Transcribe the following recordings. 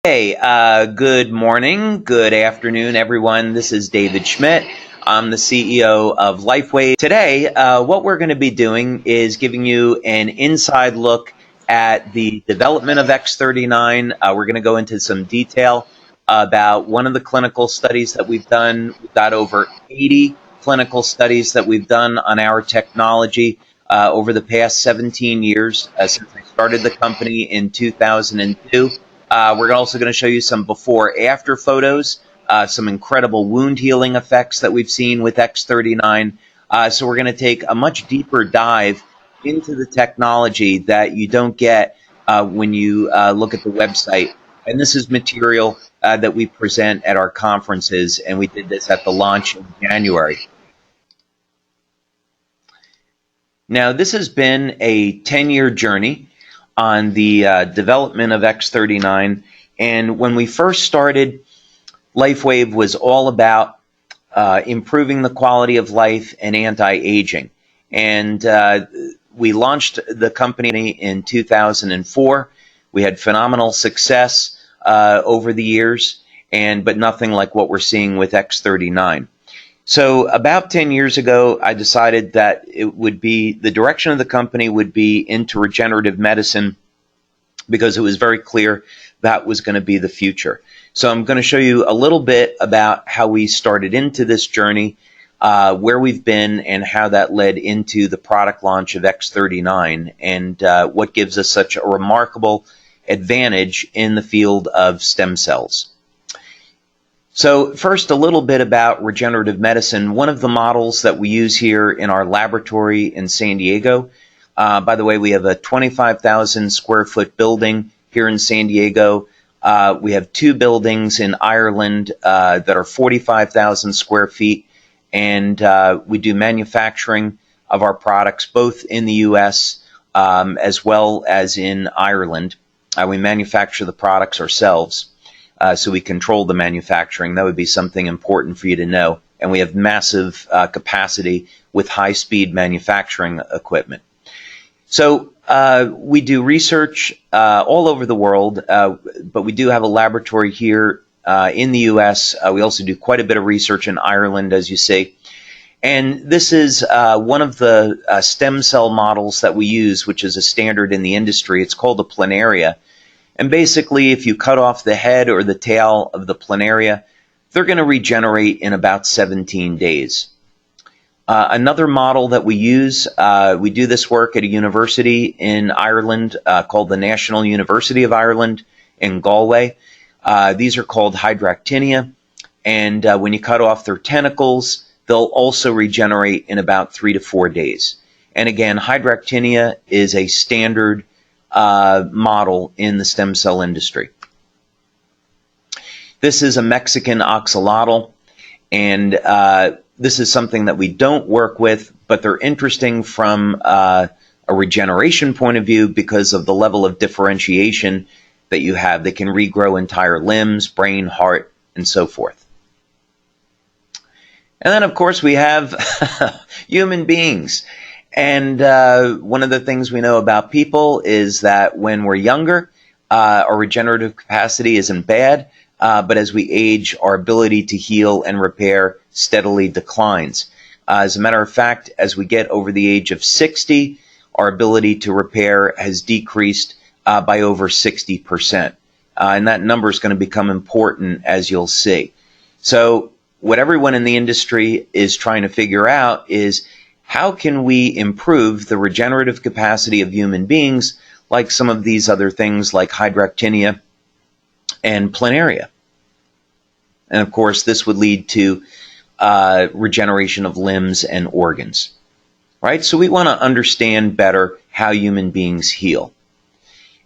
Hey, good morning, good afternoon, everyone. This is David Schmidt. I'm the CEO of LifeWave. Today, what we're going to be doing is giving you an inside look at the development of X39. We're going to go into some detail about one of the clinical studies that we've done. We've got over 80 clinical studies that we've done on our technology over the past 17 years since I started the company in 2002. We're also going to show you some before-after photos, some incredible wound healing effects that we've seen with X39. So we're going to take a much deeper dive into the technology that you don't get when you look at the website. And this is material that we present at our conferences, and we did this at the launch in January. Now, this has been a 10-year journey on the development of X39. And when we first started, LifeWave was all about improving the quality of life and anti-aging. And we launched the company in 2004. We had phenomenal success over the years, but nothing like what we're seeing with X39. So about 10 years ago, I decided that it would be the direction of the company would be into regenerative medicine, because it was very clear that was going to be the future. So I'm going to show you a little bit about how we started into this journey, where we've been, and how that led into the product launch of X39, and what gives us such a remarkable advantage in the field of stem cells. So first, a little bit about regenerative medicine. One of the models that we use here in our laboratory in San Diego, by the way, we have a 25,000 square foot building here in San Diego. We have two buildings in Ireland that are 45,000 square feet, and we do manufacturing of our products both in the U.S. As well as in Ireland. We manufacture the products ourselves. So we control the manufacturing. That would be something important for you to know. And we have massive capacity with high-speed manufacturing equipment. So we do research all over the world, but we do have a laboratory here in the U.S. We also do quite a bit of research in Ireland, as you see. And this is one of the stem cell models that we use, which is a standard in the industry. It's called a planaria. And basically, if you cut off the head or the tail of the planaria, they're going to regenerate in about 17 days. Another model that we use, we do this work at a university in Ireland called the National University of Ireland in Galway. These are called hydractinia. And when you cut off their tentacles, they'll also regenerate in about 3 to 4 days. And again, hydractinia is a standard model in the stem cell industry. This is a Mexican axolotl, and this is something that we don't work with, but they're interesting from a regeneration point of view because of the level of differentiation that you have. They can regrow entire limbs, brain, heart, and so forth. And then, of course, we have human beings. And one of the things we know about people is that when we're younger, our regenerative capacity isn't bad, but as we age, our ability to heal and repair steadily declines. As a matter of fact, as we get over the age of 60, our ability to repair has decreased by over 60%. And that number is going to become important, as you'll see. So what everyone in the industry is trying to figure out is, how can we improve the regenerative capacity of human beings, like some of these other things like hydractinia and planaria? And of course, this would lead to regeneration of limbs and organs, right? So we want to understand better how human beings heal.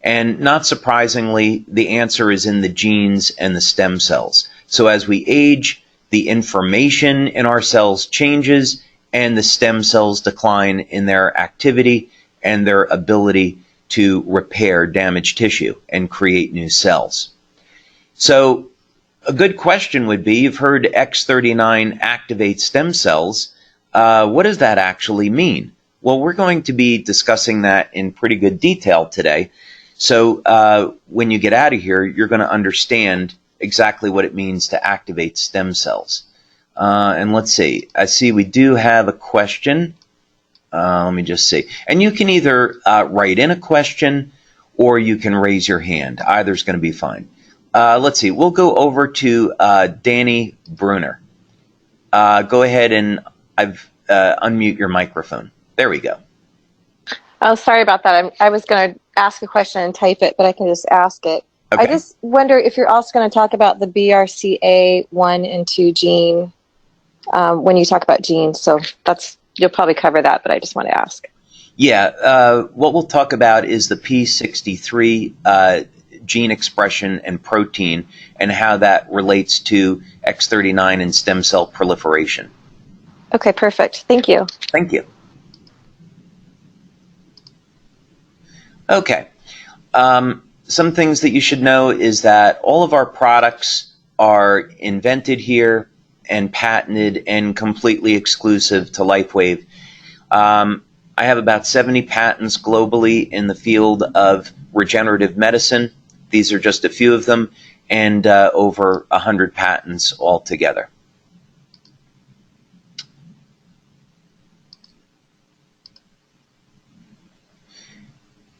And not surprisingly, the answer is in the genes and the stem cells. So as we age, the information in our cells changes, and the stem cells decline in their activity and their ability to repair damaged tissue and create new cells. So a good question would be, you've heard X39 activates stem cells. What does that actually mean? Well, we're going to be discussing that in pretty good detail today. So when you get out of here, you're going to understand exactly what it means to activate stem cells. And let's see. I see we do have a question. Let me just see. And you can either write in a question or you can raise your hand. Either's going to be fine. Let's see. We'll go over to Danny Bruner. Go ahead and unmute your microphone. There we go. Oh, sorry about that. I was going to ask a question and type it, but I can just ask it. Okay. I just wonder if you're also going to talk about the BRCA1 and 2 gene when you talk about genes. So you'll probably cover that, but I just want to ask. Yeah, what we'll talk about is the P63 gene expression and protein and how that relates to X39 and stem cell proliferation. Okay, perfect. Thank you. Thank you. Okay. Some things that you should know is that all of our products are invented here and patented and completely exclusive to LifeWave. I have about 70 patents globally in the field of regenerative medicine. These are just a few of them, and over 100 patents altogether.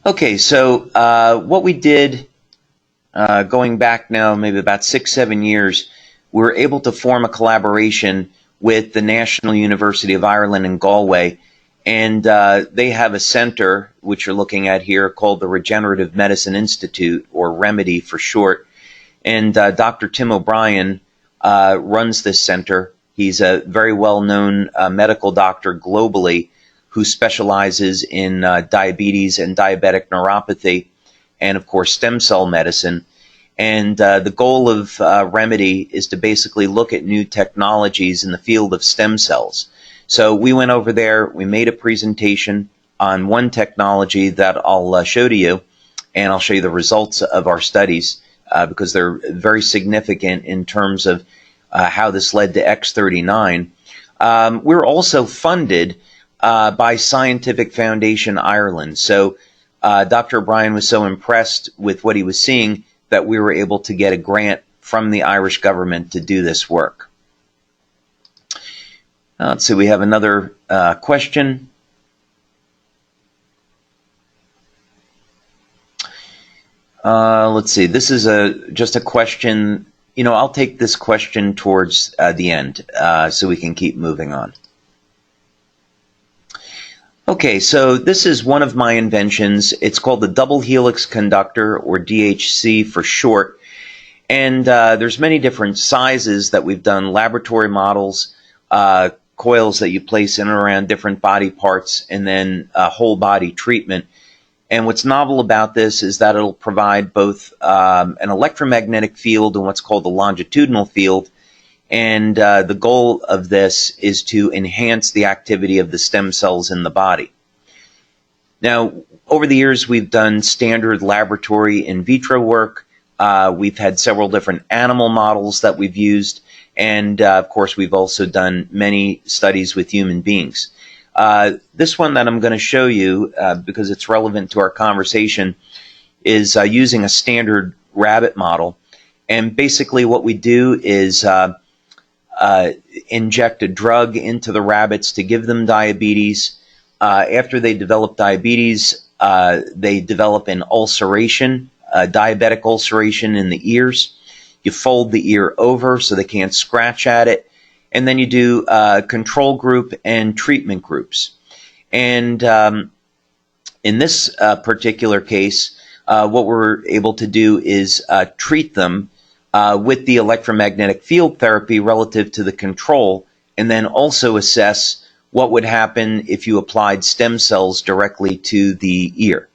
Okay, so what we did going back now maybe about 6-7 years, we were able to form a collaboration with the National University of Ireland in Galway, and they have a center, which you're looking at here, called the Regenerative Medicine Institute, or REMEDY for short. And Dr. Tim O'Brien runs this center. He's a very well-known medical doctor globally who specializes in diabetes and diabetic neuropathy, and of course stem cell medicine. And the goal of REMEDY is to basically look at new technologies in the field of stem cells. So we went over there, we made a presentation on one technology that I'll show to you, and I'll show you the results of our studies because they're very significant in terms of how this led to X39. We're also funded by Scientific Foundation Ireland. So Dr. O'Brien was so impressed with what he was seeing that we were able to get a grant from the Irish government to do this work. Let's see, we have another question. Let's see, this is just a question. You know, I'll take this question towards the end so we can keep moving on. Okay, so this is one of my inventions. It's called the double helix conductor, or DHC for short. And there's many different sizes that we've done, laboratory models, coils that you place in and around different body parts, and then whole body treatment. And what's novel about this is that it'll provide both an electromagnetic field and what's called the longitudinal field. And the goal of this is to enhance the activity of the stem cells in the body. Now, over the years, we've done standard laboratory in vitro work. We've had several different animal models that we've used. And, of course, we've also done many studies with human beings. This one that I'm going to show you, because it's relevant to our conversation, is using a standard rabbit model. And basically what we do is inject a drug into the rabbits to give them diabetes. After they develop diabetes, they develop an ulceration, diabetic ulceration in the ears. You fold the ear over so they can't scratch at it. And then you do control group and treatment groups. And in this particular case, what we're able to do is treat them with the electromagnetic field therapy relative to the control, and then also assess what would happen if you applied stem cells directly to the ear.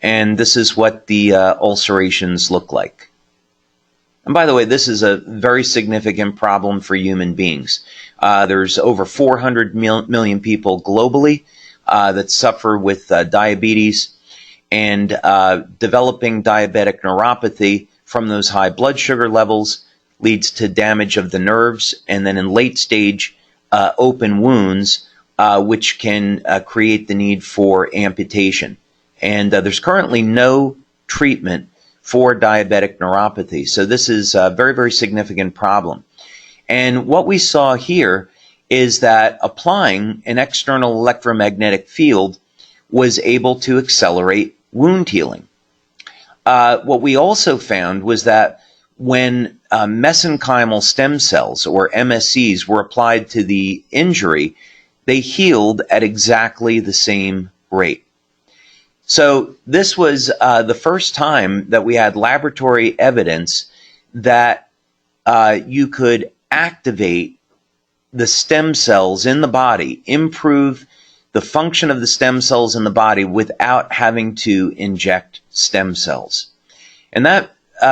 And this is what the ulcerations look like. And by the way, this is a very significant problem for human beings. There's over 400 million people globally that suffer with diabetes, and developing diabetic neuropathy from those high blood sugar levels leads to damage of the nerves, and then in late stage open wounds, which can create the need for amputation. And there's currently no treatment for diabetic neuropathy. So this is a very, very significant problem. And what we saw here is that applying an external electromagnetic field was able to accelerate wound healing. What we also found was that when mesenchymal stem cells, or MSCs, were applied to the injury, they healed at exactly the same rate. So this was the first time that we had laboratory evidence that you could activate the stem cells in the body, improve the function of the stem cells in the body without having to inject stem cells. And that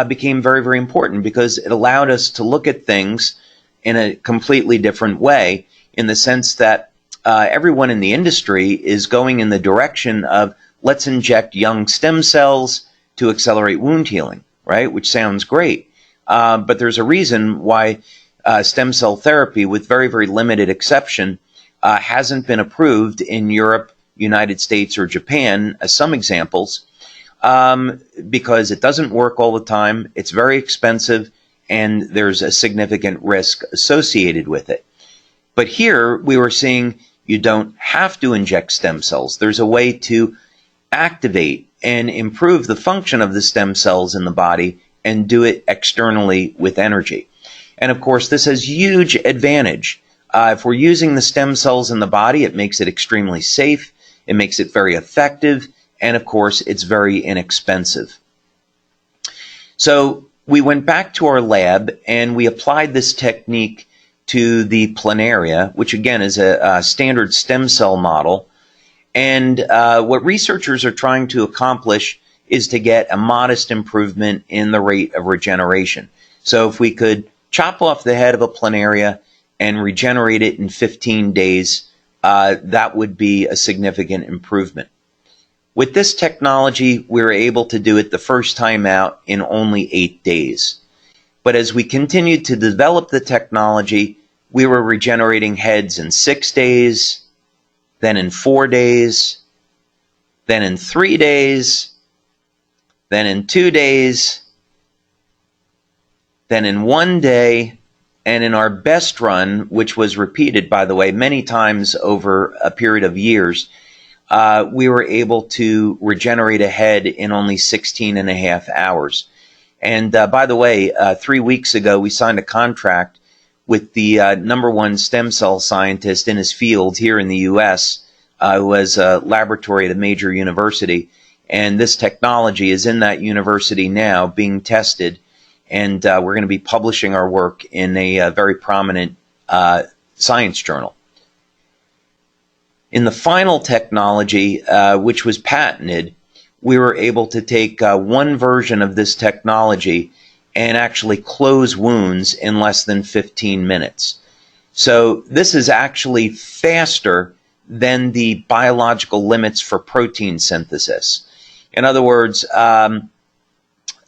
became very, very important because it allowed us to look at things in a completely different way, in the sense that everyone in the industry is going in the direction of, let's inject young stem cells to accelerate wound healing, right? Which sounds great. But there's a reason why stem cell therapy, with very, very limited exception, hasn't been approved in Europe, United States, or Japan, as some examples, because it doesn't work all the time, it's very expensive, and there's a significant risk associated with it. But here we were seeing you don't have to inject stem cells. There's a way to activate and improve the function of the stem cells in the body and do it externally with energy. And of course, this has huge advantage. If we're using the stem cells in the body, it makes it extremely safe, it makes it very effective, and of course, it's very inexpensive. So we went back to our lab and we applied this technique to the planaria, which again is a standard stem cell model. And what researchers are trying to accomplish is to get a modest improvement in the rate of regeneration. So if we could chop off the head of a planaria and regenerate it in 15 days, that would be a significant improvement. With this technology, we were able to do it the first time out in only 8 days. But as we continued to develop the technology, we were regenerating heads in 6 days, then in 4 days, then in 3 days, then in 2 days, then in 1 day, and in our best run, which was repeated, by the way, many times over a period of years, we were able to regenerate a head in only 16 and a half hours. And by the way, 3 weeks ago, we signed a contract with the #1 stem cell scientist in his field here in the U.S., who has a laboratory at a major university. And this technology is in that university now being tested. And we're going to be publishing our work in a very prominent science journal. In the final technology, which was patented, we were able to take one version of this technology and actually close wounds in less than 15 minutes. So this is actually faster than the biological limits for protein synthesis. In other words, a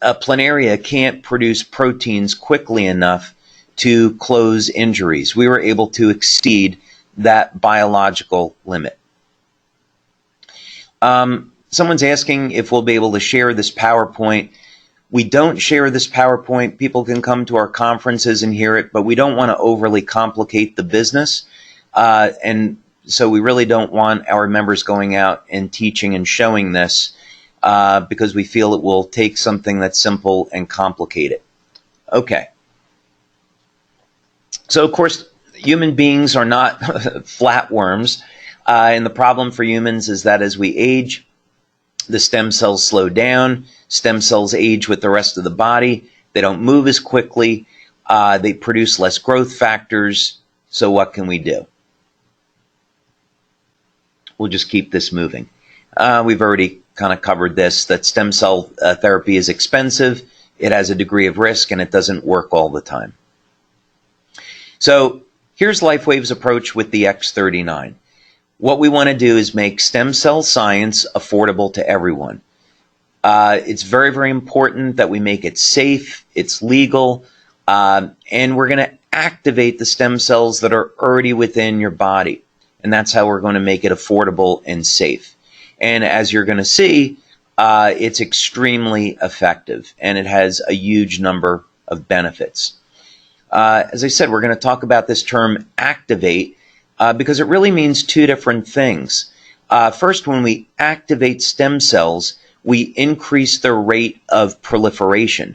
planaria can't produce proteins quickly enough to close injuries. We were able to exceed that biological limit. Someone's asking if we'll be able to share this PowerPoint. We don't share this PowerPoint. People can come to our conferences and hear it, but we don't want to overly complicate the business. And so we really don't want our members going out and teaching and showing this because we feel it will take something that's simple and complicate it. Okay. So, of course, human beings are not flatworms. And the problem for humans is that as we age, the stem cells slow down. Stem cells age with the rest of the body. They don't move as quickly. They produce less growth factors. So what can we do? We'll just keep this moving. We've already kind of covered this, that stem cell therapy is expensive, it has a degree of risk, and it doesn't work all the time. So here's LifeWave's approach with the X39. What we want to do is make stem cell science affordable to everyone. It's very, very important that we make it safe, it's legal, and we're going to activate the stem cells that are already within your body. And that's how we're going to make it affordable and safe. And as you're going to see, it's extremely effective, and it has a huge number of benefits. As I said, we're going to talk about this term activate because it really means two different things. First, when we activate stem cells, we increase their rate of proliferation,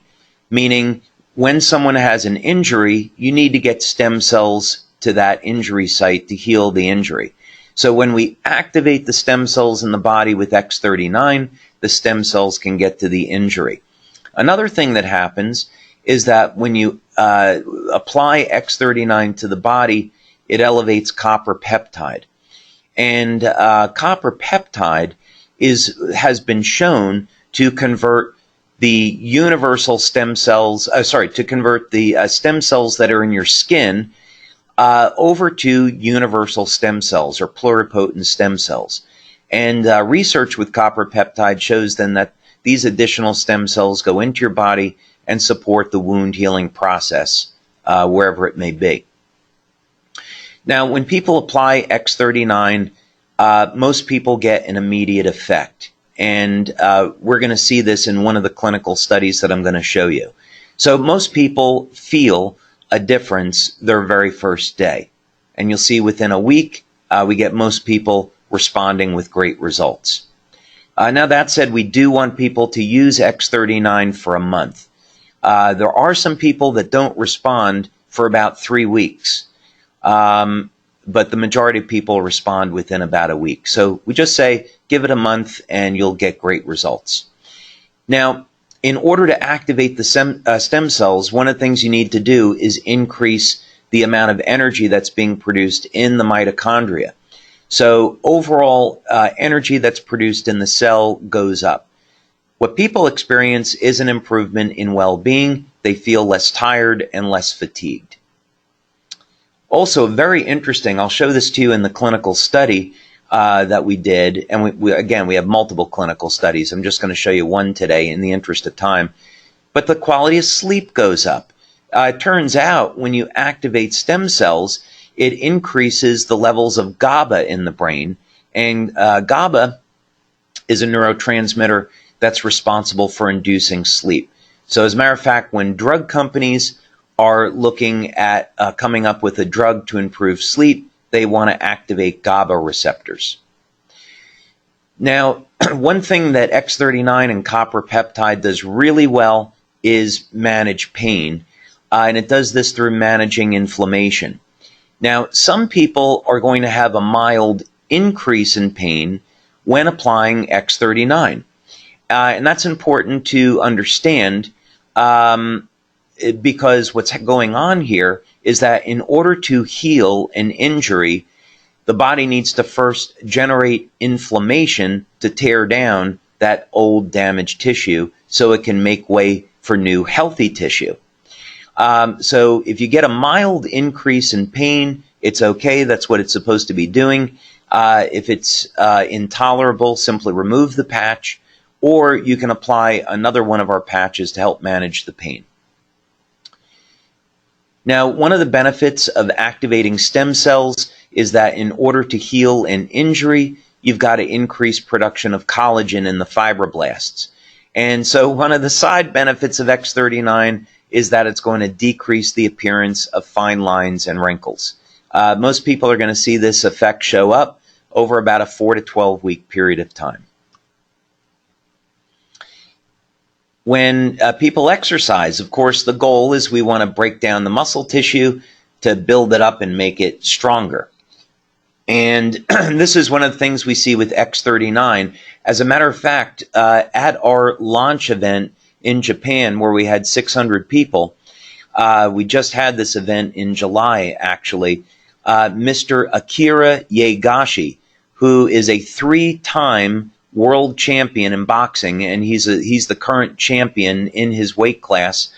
meaning when someone has an injury, you need to get stem cells to that injury site to heal the injury. So when we activate the stem cells in the body with X39, the stem cells can get to the injury. Another thing that happens is that when you apply X39 to the body, it elevates copper peptide. And copper peptide has been shown to convert the universal stem cells, to convert the stem cells that are in your skin over to universal stem cells or pluripotent stem cells. And research with copper peptide shows then that these additional stem cells go into your body and support the wound healing process wherever it may be. Now, when people apply X39, most people get an immediate effect. And we're going to see this in one of the clinical studies that I'm going to show you. So most people feel a difference their very first day. And you'll see within a week, we get most people responding with great results. Now that said, we do want people to use X39 for a month. There are some people that don't respond for about 3 weeks. But the majority of people respond within about a week. So we just say, give it a month and you'll get great results. Now, in order to activate the stem cells, one of the things you need to do is increase the amount of energy that's being produced in the mitochondria. So overall energy that's produced in the cell goes up. What people experience is an improvement in well-being. They feel less tired and less fatigued. Also, very interesting, I'll show this to you in the clinical study that we did. And we have multiple clinical studies. I'm just going to show you one today in the interest of time. But the quality of sleep goes up. It turns out when you activate stem cells, it increases the levels of GABA in the brain. And GABA is a neurotransmitter that's responsible for inducing sleep. So as a matter of fact, when drug companies are looking at coming up with a drug to improve sleep, they want to activate GABA receptors. Now, one thing that X39 and copper peptide does really well is manage pain, and it does this through managing inflammation. Now, some people are going to have a mild increase in pain when applying X39, and that's important to understand because what's going on here is that in order to heal an injury, the body needs to first generate inflammation to tear down that old damaged tissue so it can make way for new healthy tissue. So if you get a mild increase in pain, it's okay. That's what it's supposed to be doing. If it's intolerable, simply remove the patch, or you can apply another one of our patches to help manage the pain. Now, one of the benefits of activating stem cells is that in order to heal an injury, you've got to increase production of collagen in the fibroblasts. And so one of the side benefits of X39 is that it's going to decrease the appearance of fine lines and wrinkles. Most people are going to see this effect show up over about a 4 to 12 week period of time. When people exercise, of course, the goal is we want to break down the muscle tissue to build it up and make it stronger. And this is one of the things we see with X39. As a matter of fact, at our launch event in Japan, where we had 600 people, we just had this event in July, actually, Mr. Akira Yegashi, who is a 3-time world champion in boxing, and he's the current champion in his weight class,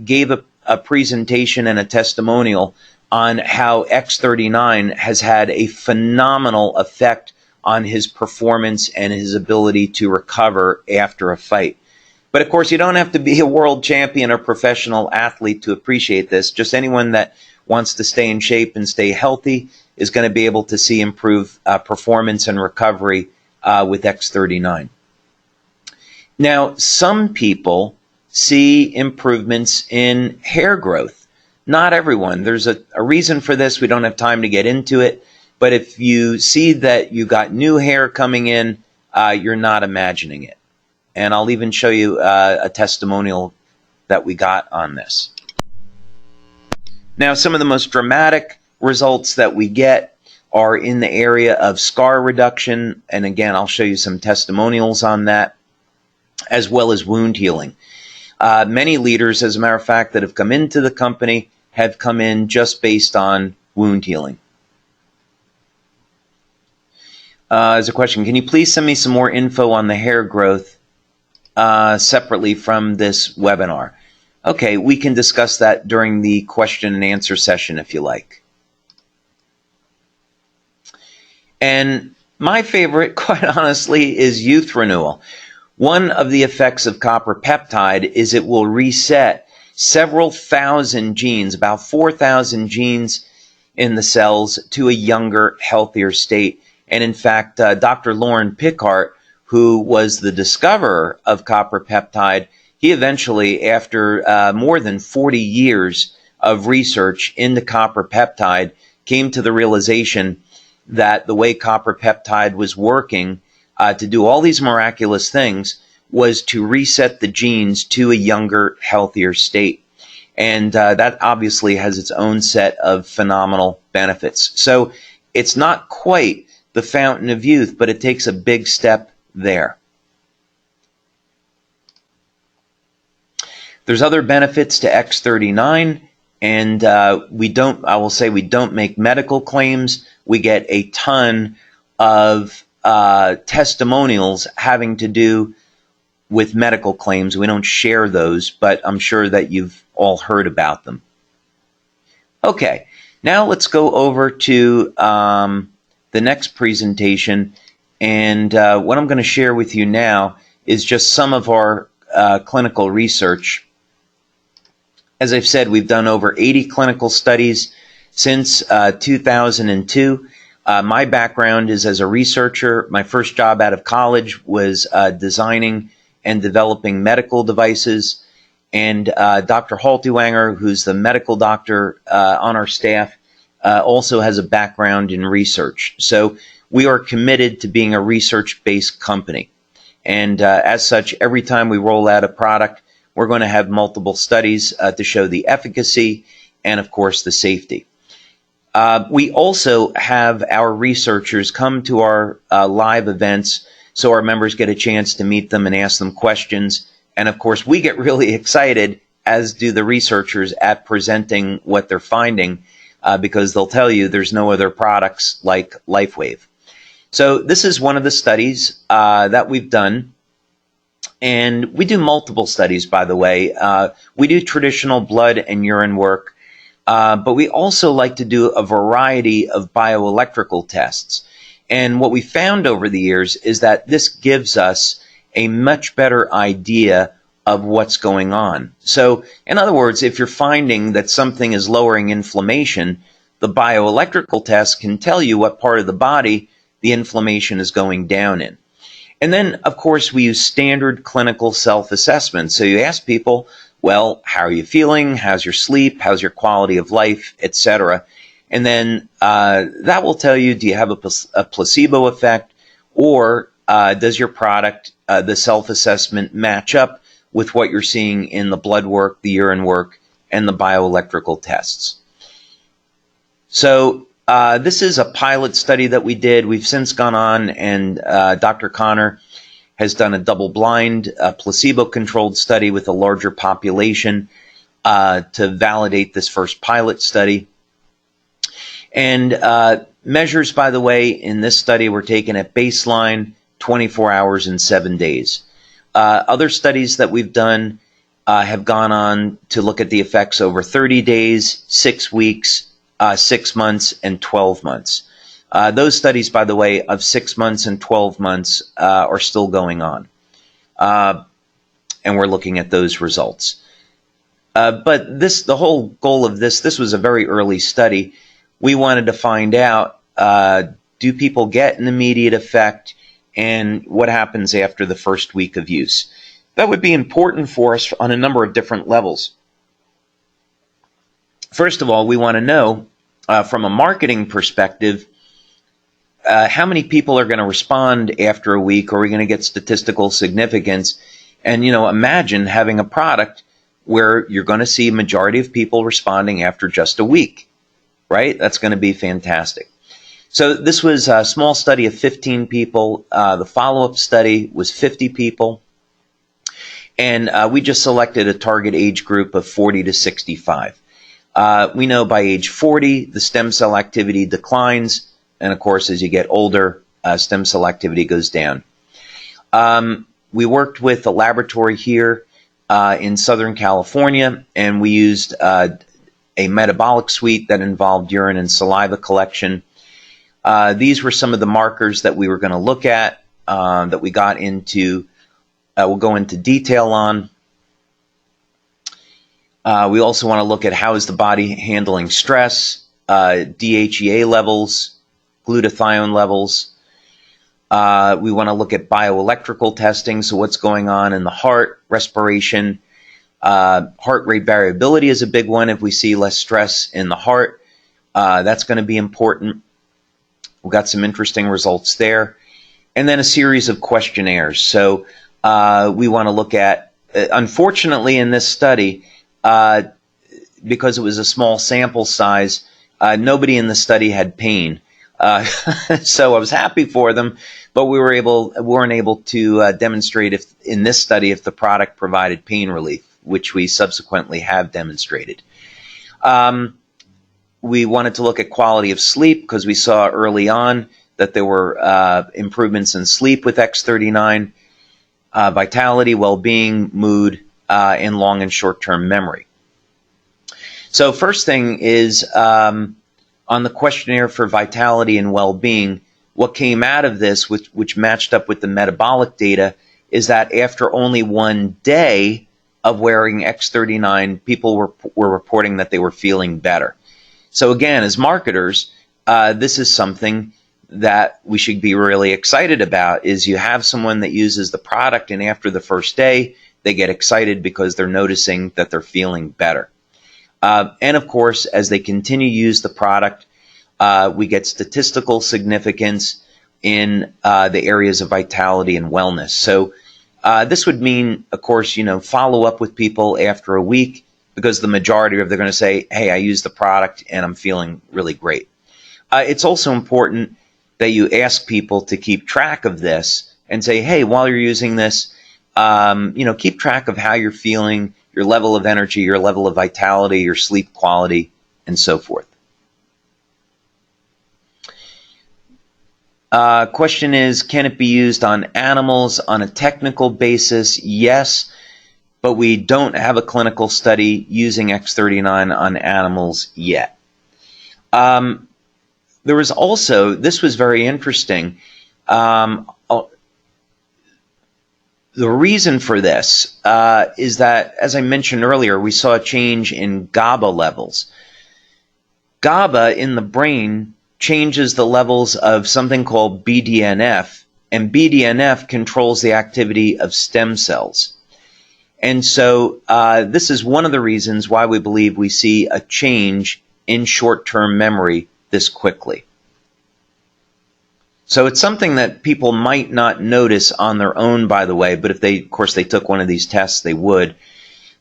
gave a presentation and a testimonial on how X39 has had a phenomenal effect on his performance and his ability to recover after a fight. But of course, you don't have to be a world champion or professional athlete to appreciate this. Just anyone that wants to stay in shape and stay healthy is going to be able to see improved performance and recovery with X39. Now, some people see improvements in hair growth. Not everyone. There's a reason for this. We don't have time to get into it. But if you see that you got new hair coming in, you're not imagining it. And I'll even show you a testimonial that we got on this. Now, some of the most dramatic results that we get are in the area of scar reduction. And again, I'll show you some testimonials on that, as well as wound healing. Many leaders, as a matter of fact, that have come into the company have come in just based on wound healing. As a question, can you please send me some more info on the hair growth separately from this webinar? Okay, we can discuss that during the question and answer session if you like. And my favorite, quite honestly, is youth renewal. One of the effects of copper peptide is it will reset several thousand genes, about 4,000 genes in the cells, to a younger, healthier state. And in fact, Dr. Lauren Pickart, who was the discoverer of copper peptide, he eventually, after more than 40 years of research into copper peptide, came to the realization that the way copper peptide was working to do all these miraculous things was to reset the genes to a younger, healthier state. And that obviously has its own set of phenomenal benefits. So it's not quite the fountain of youth, but it takes a big step there. There's other benefits to X39, and I will say we don't make medical claims. We get a ton of testimonials having to do with medical claims. We don't share those, but I'm sure that you've all heard about them. Okay, now let's go over to the next presentation, and what I'm going to share with you now is just some of our clinical research. As I've said, we've done over 80 clinical studies since 2002. My background is as a researcher. My first job out of college was designing and developing medical devices. And Dr. Haltiwanger, who's the medical doctor on our staff, also has a background in research. So we are committed to being a research-based company. And as such, every time we roll out a product, we're going to have multiple studies to show the efficacy and, of course, the safety. We also have our researchers come to our live events so our members get a chance to meet them and ask them questions. And, of course, we get really excited, as do the researchers, at presenting what they're finding because they'll tell you there's no other products like LifeWave. So this is one of the studies that we've done. And we do multiple studies, by the way. We do traditional blood and urine work, but we also like to do a variety of bioelectrical tests. And what we found over the years is that this gives us a much better idea of what's going on. So, in other words, if you're finding that something is lowering inflammation, the bioelectrical test can tell you what part of the body the inflammation is going down in. And then, of course, we use standard clinical self-assessment. So you ask people, well, how are you feeling? How's your sleep? How's your quality of life, etc.? And then that will tell you, do you have a placebo effect, or does your product, the self-assessment, match up with what you're seeing in the blood work, the urine work, and the bioelectrical tests? So this is a pilot study that we did. We've since gone on, and Dr. Connor has done a double-blind, placebo-controlled study with a larger population to validate this first pilot study. And measures, by the way, in this study were taken at baseline, 24 hours, and 7 days. Other studies that we've done have gone on to look at the effects over 30 days, 6 weeks, 6 months, and 12 months. Those studies, by the way, of 6 months and 12 months are still going on. And we're looking at those results. But the whole goal of this was a very early study. We wanted to find out, do people get an immediate effect? and what happens after the first week of use. That would be important for us on a number of different levels. First of all, we want to know from a marketing perspective, how many people are going to respond after a week? Are we going to get statistical significance? And, imagine having a product where you're going to see a majority of people responding after just a week, right? That's going to be fantastic. So this was a small study of 15 people. The follow-up study was 50 people. And we just selected a target age group of 40 to 65. We know by age 40, the stem cell activity declines. And of course, as you get older, stem cell activity goes down. We worked with a laboratory here in Southern California, and we used a metabolic suite that involved urine and saliva collection. These were some of the markers that we were going to look at that we got into. We'll go into detail on. We also want to look at how is the body handling stress, DHEA levels, glutathione levels. We want to look at bioelectrical testing, so what's going on in the heart, respiration. Heart rate variability is a big one. If we see less stress in the heart, that's going to be important. We've got some interesting results there. And then a series of questionnaires. So we want to look at, unfortunately in this study, because it was a small sample size, nobody in the study had pain. So I was happy for them, but we weren't able to demonstrate in this study if the product provided pain relief, which we subsequently have demonstrated. We wanted to look at quality of sleep because we saw early on that there were improvements in sleep with X39, vitality, well-being, mood, and long and short-term memory. So first thing is on the questionnaire for vitality and well-being, what came out of this, which matched up with the metabolic data, is that after only 1 day of wearing X39, people were reporting that they were feeling better. So again, as marketers, this is something that we should be really excited about, is you have someone that uses the product and after the first day, they get excited because they're noticing that they're feeling better. And of course, as they continue to use the product, we get statistical significance in the areas of vitality and wellness. So this would mean, of course, follow up with people after a week, because the majority of they're going to say, hey, I used the product and I'm feeling really great. It's also important that you ask people to keep track of this and say, hey, while you're using this, keep track of how you're feeling, your level of energy, your level of vitality, your sleep quality, and so forth. Question is, can it be used on animals on a technical basis? Yes, but we don't have a clinical study using X39 on animals yet. There was also, this was very interesting, the reason for this is that, as I mentioned earlier, we saw a change in GABA levels. GABA in the brain changes the levels of something called BDNF, and BDNF controls the activity of stem cells. And so this is one of the reasons why we believe we see a change in short-term memory this quickly. So it's something that people might not notice on their own, by the way, but if they, of course, they took one of these tests, they would.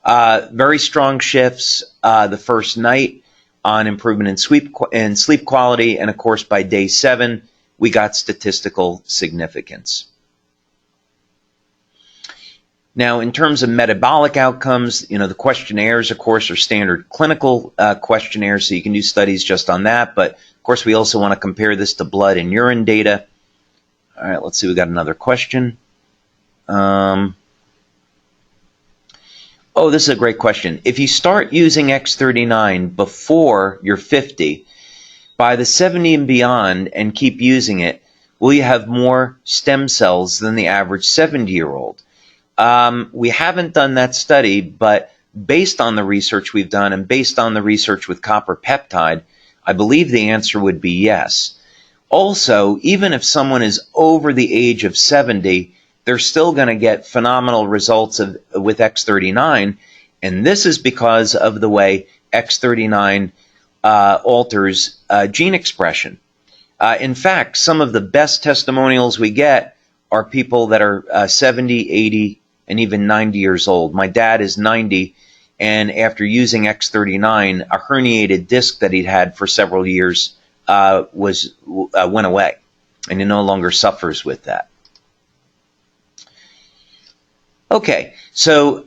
Very strong shifts the first night on improvement in sleep quality, and of course by day 7, we got statistical significance. Now, in terms of metabolic outcomes, the questionnaires, of course, are standard clinical questionnaires, so you can do studies just on that. But, of course, we also want to compare this to blood and urine data. All right, let's see. We got another question. Oh, this is a great question. If you start using X39 before you're 50, by the 70 and beyond and keep using it, will you have more stem cells than the average 70-year-old? We haven't done that study, but based on the research we've done and based on the research with copper peptide, I believe the answer would be yes. Also, even if someone is over the age of 70, they're still going to get phenomenal results with X39, and this is because of the way X39 alters gene expression. In fact, some of the best testimonials we get are people that are 70, 80, and even 90 years old. My dad is 90, and after using X39, a herniated disc that he'd had for several years went away, and he no longer suffers with that. Okay, so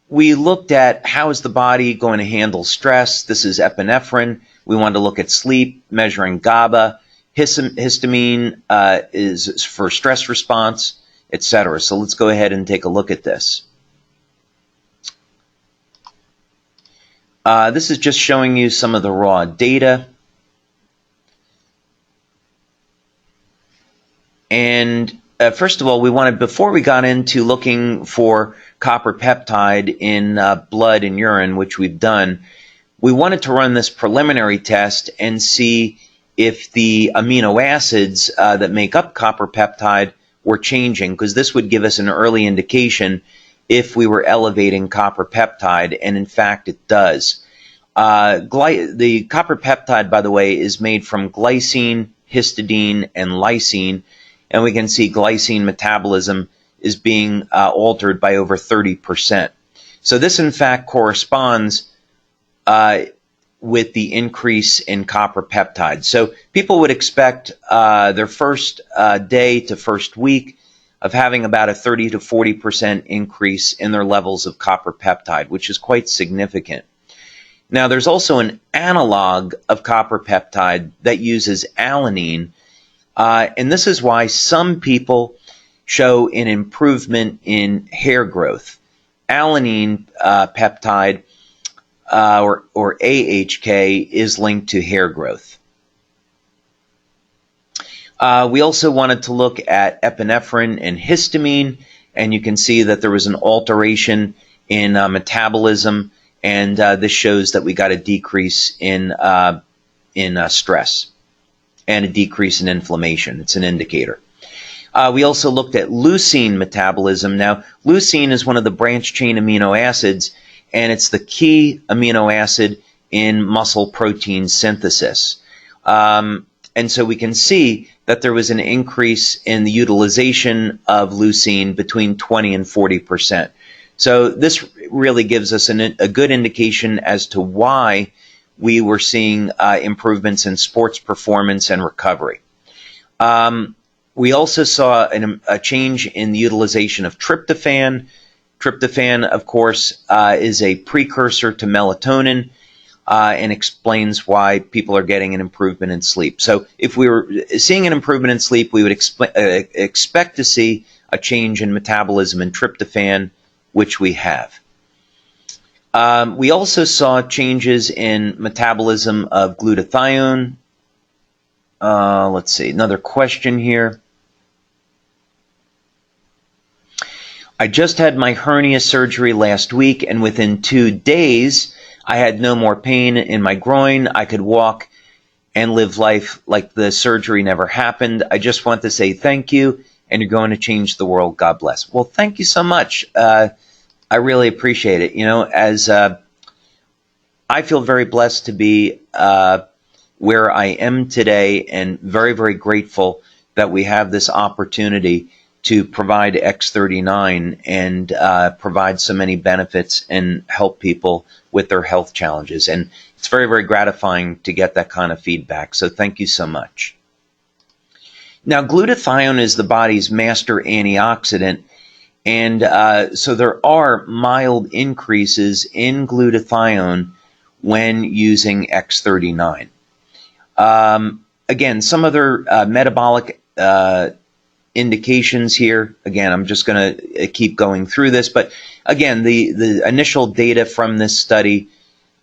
we looked at how is the body going to handle stress. This is epinephrine. We wanted to look at sleep, measuring GABA. Histamine is for stress response, etc. So let's go ahead and take a look at this. This is just showing you some of the raw data. And first of all, before we got into looking for copper peptide in blood and urine, which we've done, we wanted to run this preliminary test and see if the amino acids that make up copper peptide were changing, because this would give us an early indication if we were elevating copper peptide, and in fact it does. The copper peptide, by the way, is made from glycine, histidine, and lysine, and we can see glycine metabolism is being altered by over 30%. So this, in fact, corresponds with the increase in copper peptide. So people would expect their first day to first week of having about a 30 to 40% increase in their levels of copper peptide, which is quite significant. Now, there's also an analog of copper peptide that uses alanine, and this is why some people show an improvement in hair growth. Alanine peptide, or AHK, is linked to hair growth. We also wanted to look at epinephrine and histamine, and you can see that there was an alteration in metabolism, and this shows that we got a decrease in stress and a decrease in inflammation. It's an indicator. We also looked at leucine metabolism. Now, leucine is one of the branch chain amino acids, and it's the key amino acid in muscle protein synthesis. And so we can see that there was an increase in the utilization of leucine between 20 and 40%. So this really gives us a good indication as to why we were seeing improvements in sports performance and recovery. We also saw a change in the utilization of tryptophan. Tryptophan, of course, is a precursor to melatonin and explains why people are getting an improvement in sleep. So if we were seeing an improvement in sleep, we would expect to see a change in metabolism in tryptophan, which we have. We also saw changes in metabolism of glutathione. Let's see, another question here. I just had my hernia surgery last week, and within 2 days, I had no more pain in my groin. I could walk and live life like the surgery never happened. I just want to say thank you, and you're going to change the world. God bless. Well, thank you so much. I really appreciate it. You know, as I feel very blessed to be where I am today, and very, very grateful that we have this opportunity to provide X39 and provide so many benefits and help people with their health challenges. And it's very, very gratifying to get that kind of feedback. So thank you so much. Now, glutathione is the body's master antioxidant. And so there are mild increases in glutathione when using X39. Again, some other metabolic indications here. Again, I'm just going to keep going through this. But again, the initial data from this study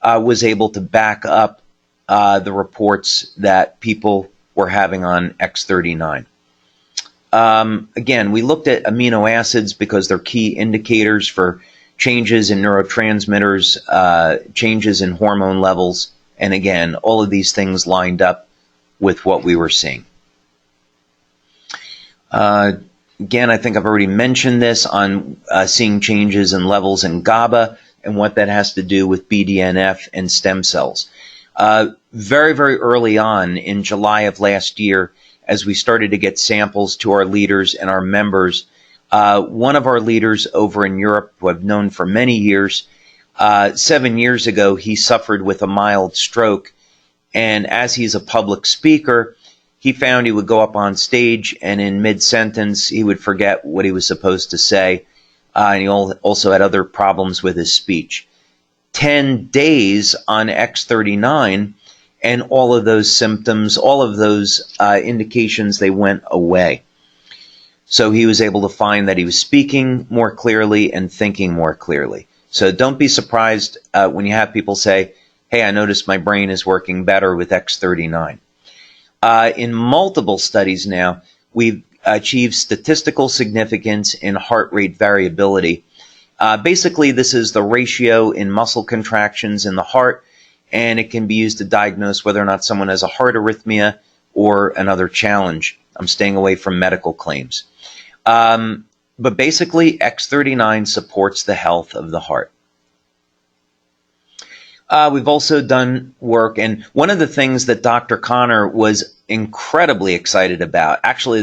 was able to back up the reports that people were having on X39. Again, we looked at amino acids because they're key indicators for changes in neurotransmitters, changes in hormone levels, and again, all of these things lined up with what we were seeing. Again, I think I've already mentioned this on seeing changes in levels in GABA and what that has to do with BDNF and stem cells. Very, very early on in July of last year, as we started to get samples to our leaders and our members, one of our leaders over in Europe, who I've known for many years, 7 years ago, he suffered with a mild stroke. And as he's a public speaker, he found he would go up on stage and in mid-sentence, he would forget what he was supposed to say. And he also had other problems with his speech. 10 days on X39, and all of those symptoms, all of those indications, they went away. So he was able to find that he was speaking more clearly and thinking more clearly. So don't be surprised when you have people say, hey, I noticed my brain is working better with X39. In multiple studies now, we've achieved statistical significance in heart rate variability. Basically, this is the ratio in muscle contractions in the heart, and it can be used to diagnose whether or not someone has a heart arrhythmia or another challenge. I'm staying away from medical claims. But basically, X39 supports the health of the heart. We've also done work, and one of the things that Dr. Connor was incredibly excited about, actually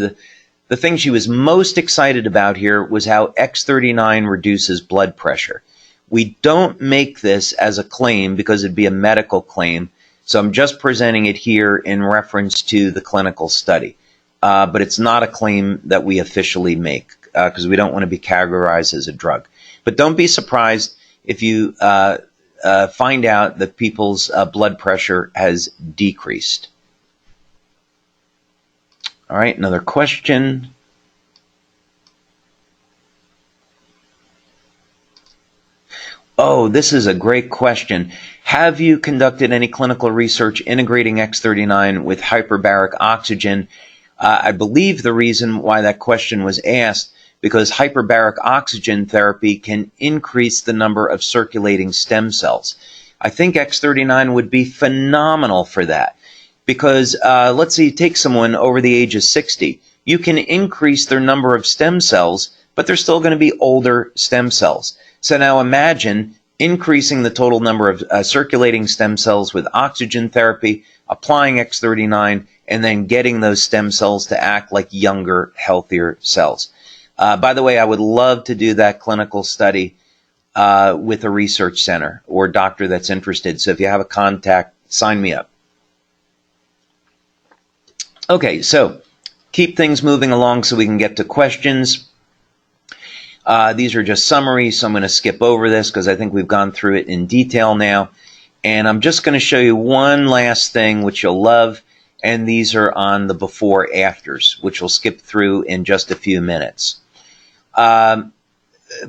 the thing she was most excited about here was how X39 reduces blood pressure. We don't make this as a claim because it'd be a medical claim, so I'm just presenting it here in reference to the clinical study. But it's not a claim that we officially make because we don't want to be categorized as a drug. But don't be surprised if you find out that people's blood pressure has decreased. All right, another question. Oh, this is a great question. Have you conducted any clinical research integrating X39 with hyperbaric oxygen? I believe the reason why that question was asked because hyperbaric oxygen therapy can increase the number of circulating stem cells. I think X39 would be phenomenal for that because let's say you take someone over the age of 60. You can increase their number of stem cells, but they're still going to be older stem cells. So now imagine increasing the total number of circulating stem cells with oxygen therapy, applying X39, and then getting those stem cells to act like younger, healthier cells. By the way, I would love to do that clinical study with a research center or doctor that's interested. So if you have a contact, sign me up. Okay, so keep things moving along so we can get to questions. These are just summaries, so I'm going to skip over this because I think we've gone through it in detail now. And I'm just going to show you one last thing which you'll love, and these are on the before-afters, which we'll skip through in just a few minutes. But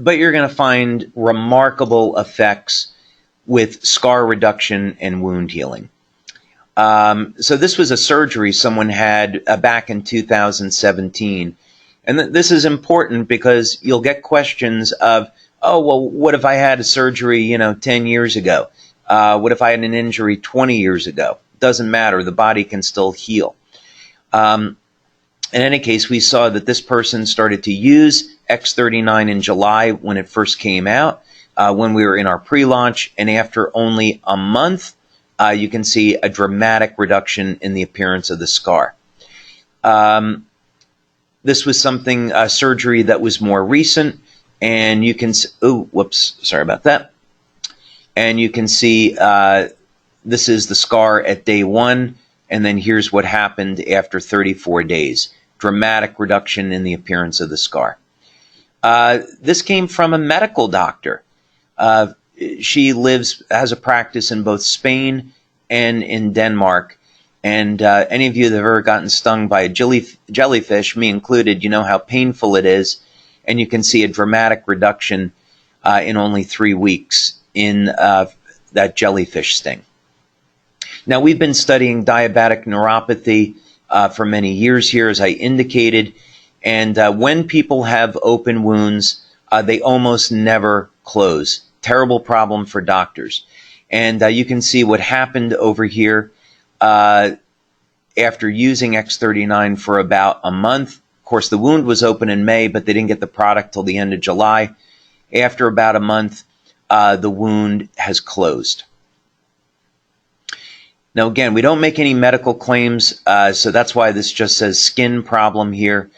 you're going to find remarkable effects with scar reduction and wound healing. So this was a surgery someone had back in 2017. And this is important because you'll get questions of, oh, well, what if I had a surgery, 10 years ago? What if I had an injury 20 years ago? Doesn't matter. The body can still heal. In any case, we saw that this person started to use X39 in July when it first came out, when we were in our pre-launch. And after only a month, you can see a dramatic reduction in the appearance of the scar. This was something, a surgery that was more recent, and you can, sorry about that. And you can see this is the scar at day 1, and then here's what happened after 34 days. Dramatic reduction in the appearance of the scar. This came from a medical doctor. She has a practice in both Spain and in Denmark. And any of you that have ever gotten stung by a jellyfish, me included, you know how painful it is. And you can see a dramatic reduction in only 3 weeks in that jellyfish sting. Now, we've been studying diabetic neuropathy for many years here, as I indicated. And when people have open wounds, they almost never close. Terrible problem for doctors. And you can see what happened over here. after using X39 for about a month. Of course, the wound was open in May, but they didn't get the product till the end of July. After about a month, the wound has closed. Now, again, we don't make any medical claims, so that's why this just says skin problem here.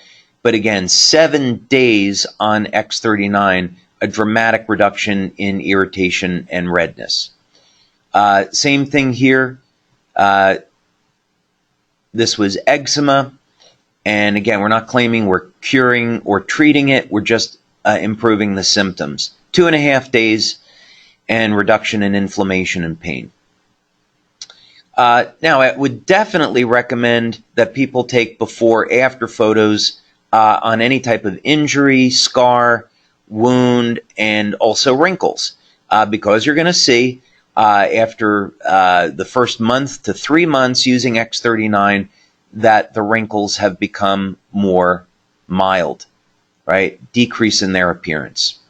But again, 7 days on X39, a dramatic reduction in irritation and redness. Same thing here. This was eczema. And again, we're not claiming we're curing or treating it. We're just improving the symptoms. 2.5 days and reduction in inflammation and pain. Now, I would definitely recommend that people take before-after photos on any type of injury, scar, wound, and also wrinkles, because you're going to see after the first month to 3 months using X39 that the wrinkles have become more mild, right? Decrease in their appearance.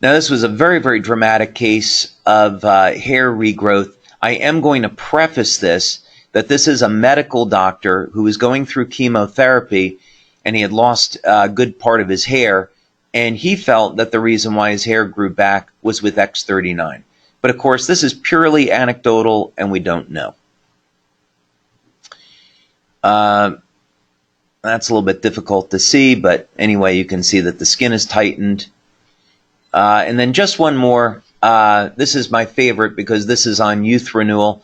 Now, this was a very, very dramatic case of hair regrowth. I am going to preface this that this is a medical doctor who was going through chemotherapy, and he had lost a good part of his hair, and he felt that the reason why his hair grew back was with X39. But of course, this is purely anecdotal, and we don't know. That's a little bit difficult to see, but anyway, you can see that the skin is tightened. And then just one more. This is my favorite because this is on youth renewal.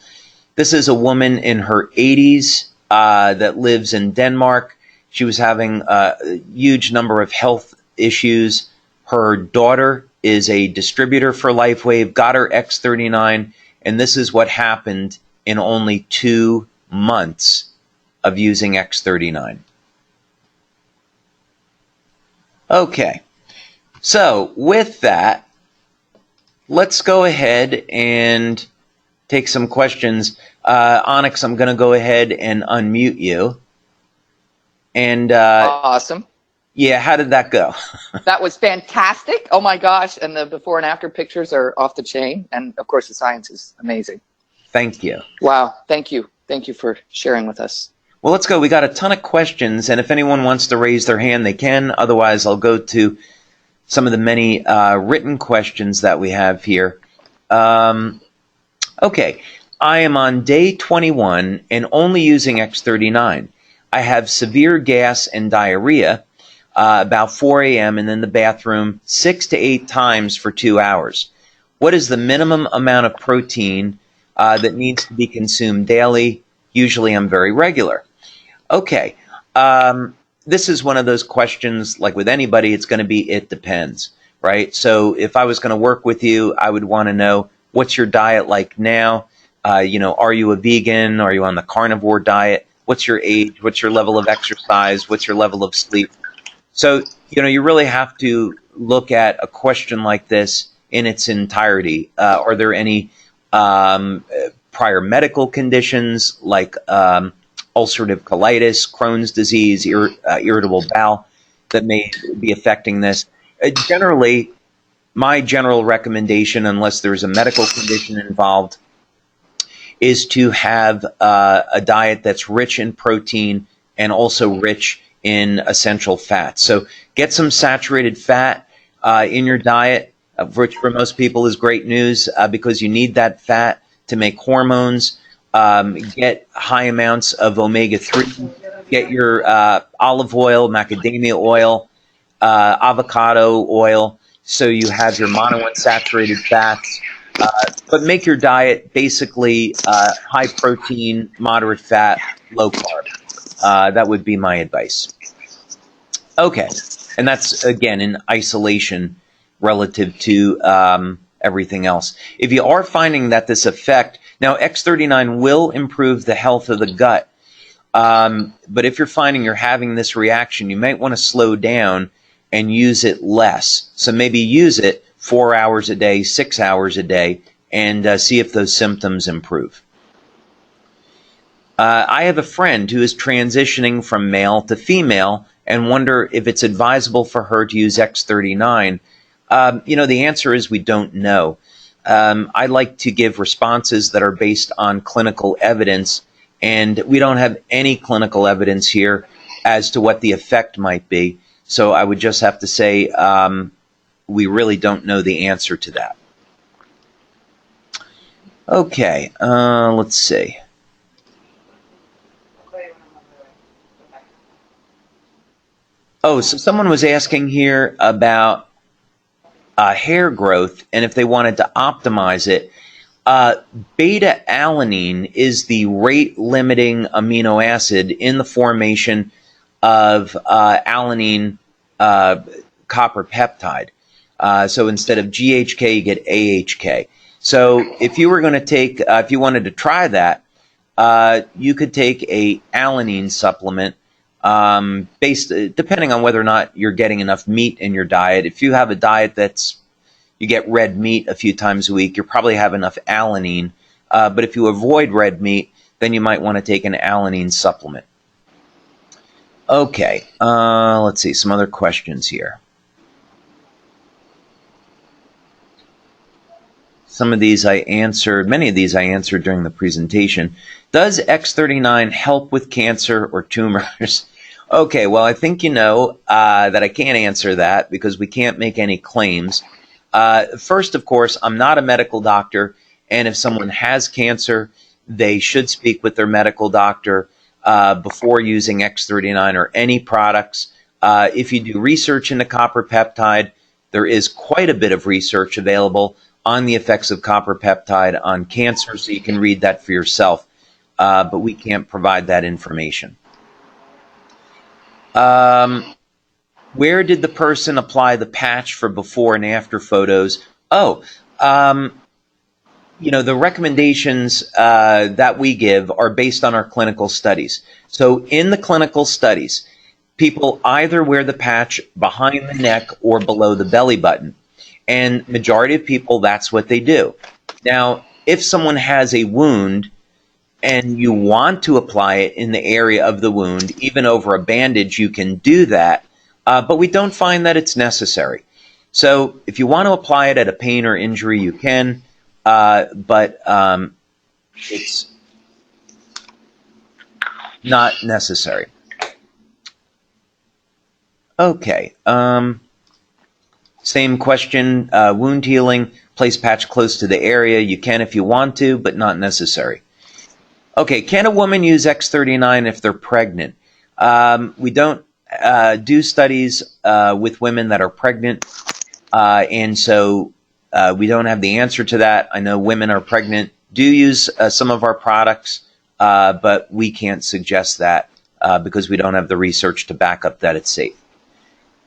This is a woman in her 80s that lives in Denmark. She was having a huge number of health issues. Her daughter is a distributor for LifeWave, got her X39, and this is what happened in only 2 months of using X39. Okay. So with that, let's go ahead and take some questions. Onyx, I'm going to go ahead and unmute you. And awesome. Yeah, how did that go? That was fantastic. Oh my gosh. And the before and after pictures are off the chain. And of course, the science is amazing. Thank you. Wow. Thank you. Thank you for sharing with us. Well, let's go. We got a ton of questions. And if anyone wants to raise their hand, they can. Otherwise, I'll go to some of the many written questions that we have here. Okay, I am on day 21 and only using X39. I have severe gas and diarrhea about 4 a.m. and then the bathroom 6 to 8 times for 2 hours. What is the minimum amount of protein that needs to be consumed daily? Usually I'm very regular. Okay. This is one of those questions, like with anybody, it's going to be, it depends, right? So if I was going to work with you, I would want to know, what's your diet like now? Are you a vegan? Are you on the carnivore diet? What's your age? What's your level of exercise? What's your level of sleep? So, you really have to look at a question like this in its entirety. Are there any prior medical conditions like ulcerative colitis, Crohn's disease, irritable bowel that may be affecting this? Generally, my general recommendation, unless there's a medical condition involved, is to have a diet that's rich in protein and also rich in essential fats. So get some saturated fat in your diet, which for most people is great news because you need that fat to make hormones. Get high amounts of omega-3, get your olive oil, macadamia oil, avocado oil, so you have your monounsaturated fats. But make your diet basically high protein, moderate fat, low carb. That would be my advice. Okay, and that's, again, in isolation relative to everything else. If you are finding that this effect, now X39 will improve the health of the gut, but if you're finding you're having this reaction, you might want to slow down and use it less. So maybe use it 4 hours a day, 6 hours a day, and see if those symptoms improve. I have a friend who is transitioning from male to female and wonder if it's advisable for her to use X39. The answer is we don't know. I like to give responses that are based on clinical evidence, and we don't have any clinical evidence here as to what the effect might be. So I would just have to say we really don't know the answer to that. Okay, let's see. Oh, so someone was asking here about hair growth and if they wanted to optimize it. Beta-alanine is the rate-limiting amino acid in the formation of alanine copper peptide. So instead of GHK, you get AHK. So if you were going to take, if you wanted to try that, you could take a alanine supplement depending on whether or not you're getting enough meat in your diet. If you have a diet you get red meat a few times a week, you probably have enough alanine. But if you avoid red meat, then you might want to take an alanine supplement. Okay, let's see, some other questions here. Some of these I answered, many of these I answered during the presentation. Does X39 help with cancer or tumors? Okay, well, I think you know that I can't answer that because we can't make any claims. First, of course, I'm not a medical doctor, and if someone has cancer, they should speak with their medical doctor before using X39 or any products. If you do research into copper peptide, there is quite a bit of research available on the effects of copper peptide on cancer, so you can read that for yourself, but we can't provide that information. Where did the person apply the patch for before and after photos? Oh, you know, the recommendations that we give are based on our clinical studies. So in the clinical studies, people either wear the patch behind the neck or below the belly button. And majority of people, that's what they do. Now, if someone has a wound and you want to apply it in the area of the wound, even over a bandage, you can do that. But we don't find that it's necessary. So if you want to apply it at a pain or injury, you can, but it's not necessary. Okay. Same question, wound healing, place patch close to the area. You can if you want to, but not necessary. Okay, can a woman use X39 if they're pregnant? We don't do studies with women that are pregnant, and so we don't have the answer to that. I know women are pregnant do use some of our products, but we can't suggest that because we don't have the research to back up that it's safe.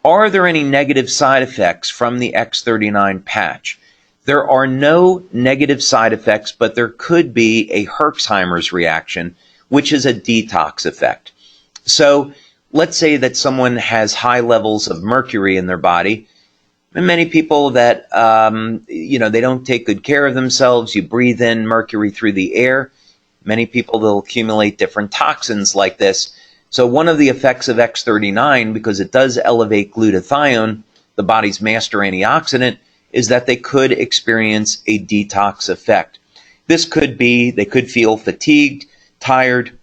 Are there any negative side effects from the X39 patch? There are no negative side effects, but there could be a Herxheimer's reaction, which is a detox effect. So let's say that someone has high levels of mercury in their body, and many people that, they don't take good care of themselves. You breathe in mercury through the air. Many people, they'll accumulate different toxins like this. So one of the effects of X39, because it does elevate glutathione, the body's master antioxidant, is that they could experience a detox effect. This could be, they could feel fatigued, tired,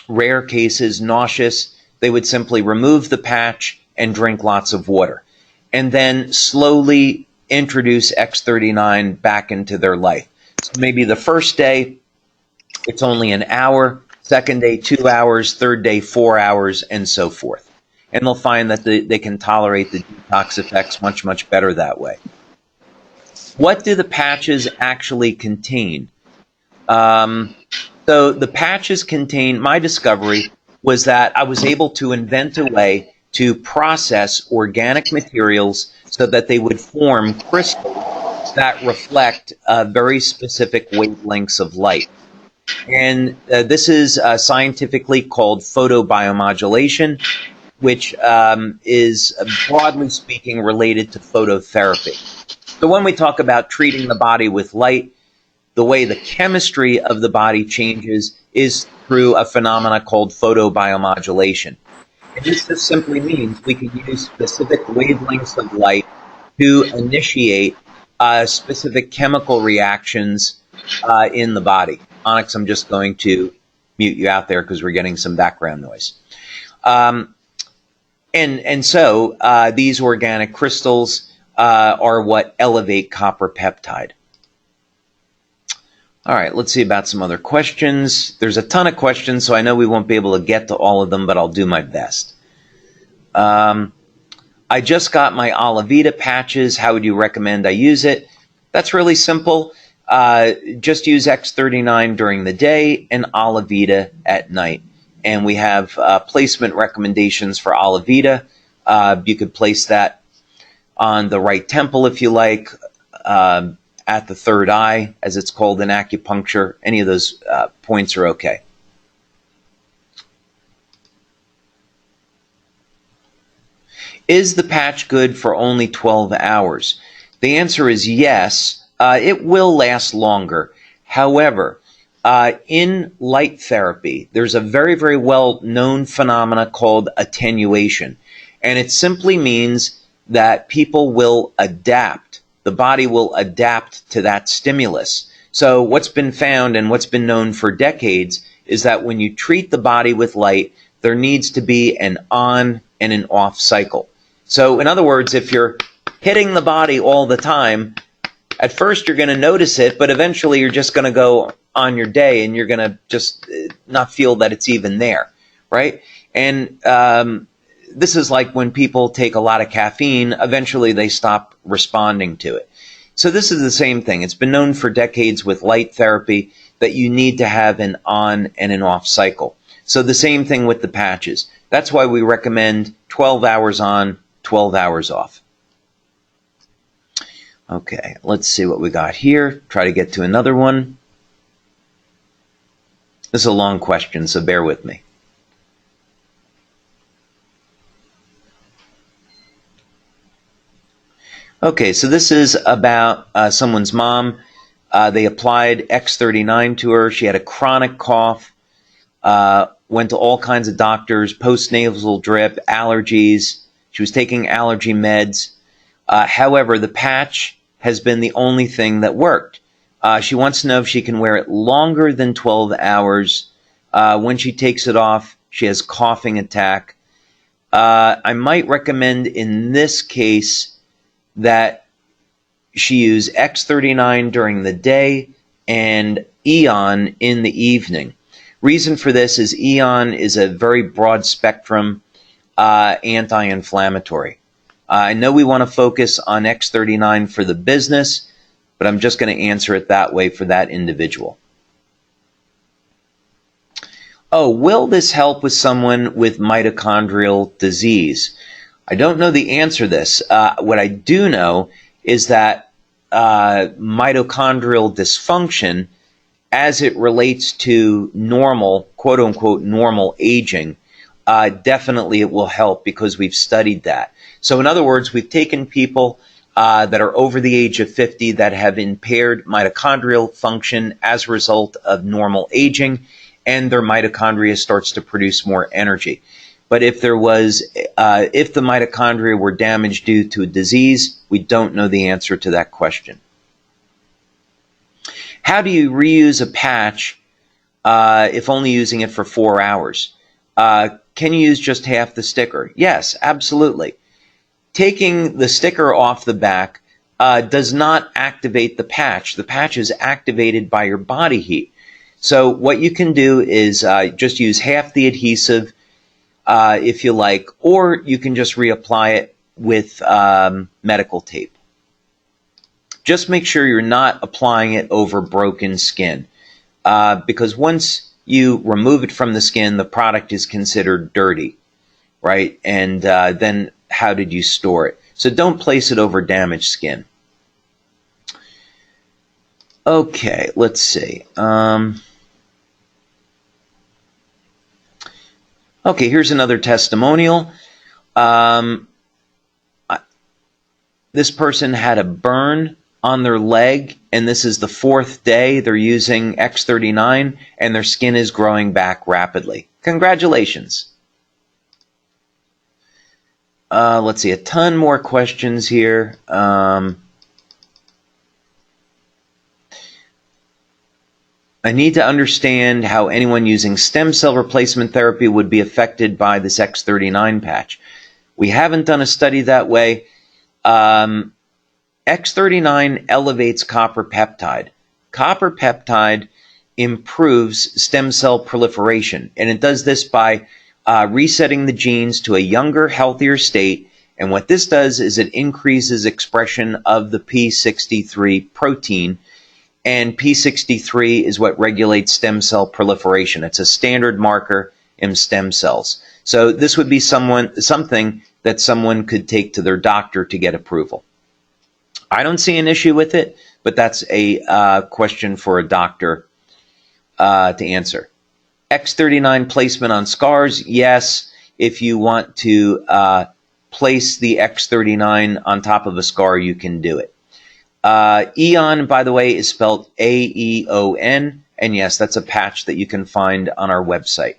rare cases, nauseous. They would simply remove the patch and drink lots of water, and then slowly introduce X39 back into their life. So maybe the first day, it's only an hour, second day, 2 hours, third day, 4 hours, and so forth. And they'll find that they can tolerate the detox effects much, much better that way. What do the patches actually contain? So the patches contain, my discovery was that I was able to invent a way to process organic materials so that they would form crystals that reflect very specific wavelengths of light. And this is scientifically called photobiomodulation, which is broadly speaking related to phototherapy. So when we talk about treating the body with light, the way the chemistry of the body changes is through a phenomena called photobiomodulation. And this just simply means we can use specific wavelengths of light to initiate specific chemical reactions in the body. Onyx, I'm just going to mute you out there because we're getting some background noise. And so these organic crystals are what elevate copper peptide. All right, let's see about some other questions. There's a ton of questions, so I know we won't be able to get to all of them, but I'll do my best. I just got my Alavita patches. How would you recommend I use it? That's really simple. Just use X39 during the day and Alavita at night. And we have placement recommendations for Alavita. You could place that on the right temple if you like, at the third eye, as it's called in acupuncture. Any of those points are okay. Is the patch good for only 12 hours? The answer is yes. It will last longer. However, in light therapy, there's a very, very well-known phenomena called attenuation. And it simply means that people will adapt. The body will adapt to that stimulus. So what's been found and what's been known for decades is that when you treat the body with light, there needs to be an on and an off cycle. So in other words, if you're hitting the body all the time, at first you're going to notice it, but eventually you're just going to go on your day and you're going to just not feel that it's even there, right? And this is like when people take a lot of caffeine, eventually they stop responding to it. So this is the same thing. It's been known for decades with light therapy that you need to have an on and an off cycle. So the same thing with the patches. That's why we recommend 12 hours on, 12 hours off. Okay, let's see what we got here. Try to get to another one. This is a long question, so bear with me. Okay, so this is about someone's mom. They applied X39 to her. She had a chronic cough, went to all kinds of doctors, post-nasal drip, allergies. She was taking allergy meds. However, the patch has been the only thing that worked. She wants to know if she can wear it longer than 12 hours. When she takes it off, she has coughing attack. I might recommend in this case that she use X39 during the day and Eon in the evening. Reason for this is Eon is a very broad spectrum anti-inflammatory. I know we want to focus on X39 for the business, but I'm just going to answer it that way for that individual. Oh, will this help with someone with mitochondrial disease? I don't know the answer to this. What I do know is that mitochondrial dysfunction, as it relates to normal, quote-unquote, normal aging, definitely it will help because we've studied that. So in other words, we've taken people that are over the age of 50 that have impaired mitochondrial function as a result of normal aging, and their mitochondria starts to produce more energy. But if there was, if the mitochondria were damaged due to a disease, we don't know the answer to that question. How do you reuse a patch if only using it for 4 hours? Can you use just half the sticker? Yes, absolutely. Taking the sticker off the back does not activate the patch. The patch is activated by your body heat. So what you can do is just use half the adhesive if you like, or you can just reapply it with medical tape. Just make sure you're not applying it over broken skin, because once you remove it from the skin, the product is considered dirty, right? And then how did you store it? So don't place it over damaged skin. Okay, let's see. Okay, here's another testimonial. This person had a burn on their leg, and this is the 4th day they're using X39, and their skin is growing back rapidly. Congratulations. Let's see, a ton more questions here. I need to understand how anyone using stem cell replacement therapy would be affected by this X39 patch. We haven't done a study that way. X39 elevates copper peptide. Copper peptide improves stem cell proliferation, and it does this by resetting the genes to a younger, healthier state. And what this does is it increases expression of the P63 protein, and P63 is what regulates stem cell proliferation. It's a standard marker in stem cells. So this would be something that someone could take to their doctor to get approval. I don't see an issue with it, but that's a question for a doctor to answer. X39 placement on scars, yes. If you want to place the X39 on top of a scar, you can do it. Eon, by the way, is spelled A-E-O-N, and yes, that's a patch that you can find on our website.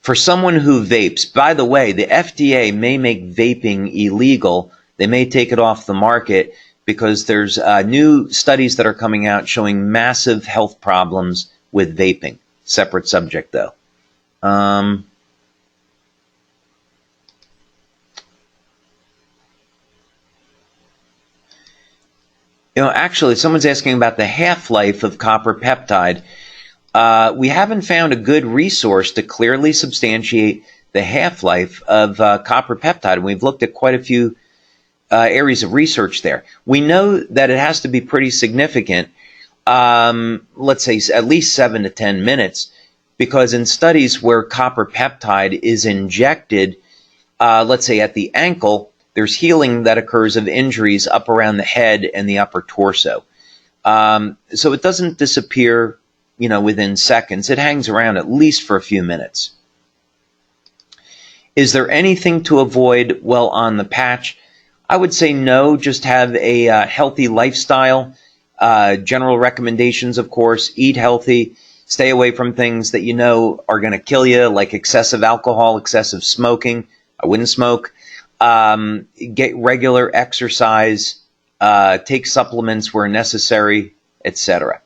For someone who vapes, by the way, the FDA may make vaping illegal. They may take it off the market because there's new studies that are coming out showing massive health problems with vaping. Separate subject, though. Actually, someone's asking about the half-life of copper peptide. We haven't found a good resource to clearly substantiate the half-life of copper peptide. We've looked at quite a few areas of research there. We know that it has to be pretty significant, let's say at least 7 to 10 minutes, because in studies where copper peptide is injected, let's say at the ankle, there's healing that occurs of injuries up around the head and the upper torso. So it doesn't disappear, within seconds. It hangs around at least for a few minutes. Is there anything to avoid while on the patch? I would say no, just have a healthy lifestyle. General recommendations, of course, eat healthy, stay away from things that are going to kill you, like excessive alcohol, excessive smoking. I wouldn't smoke. Get regular exercise, take supplements where necessary, etc.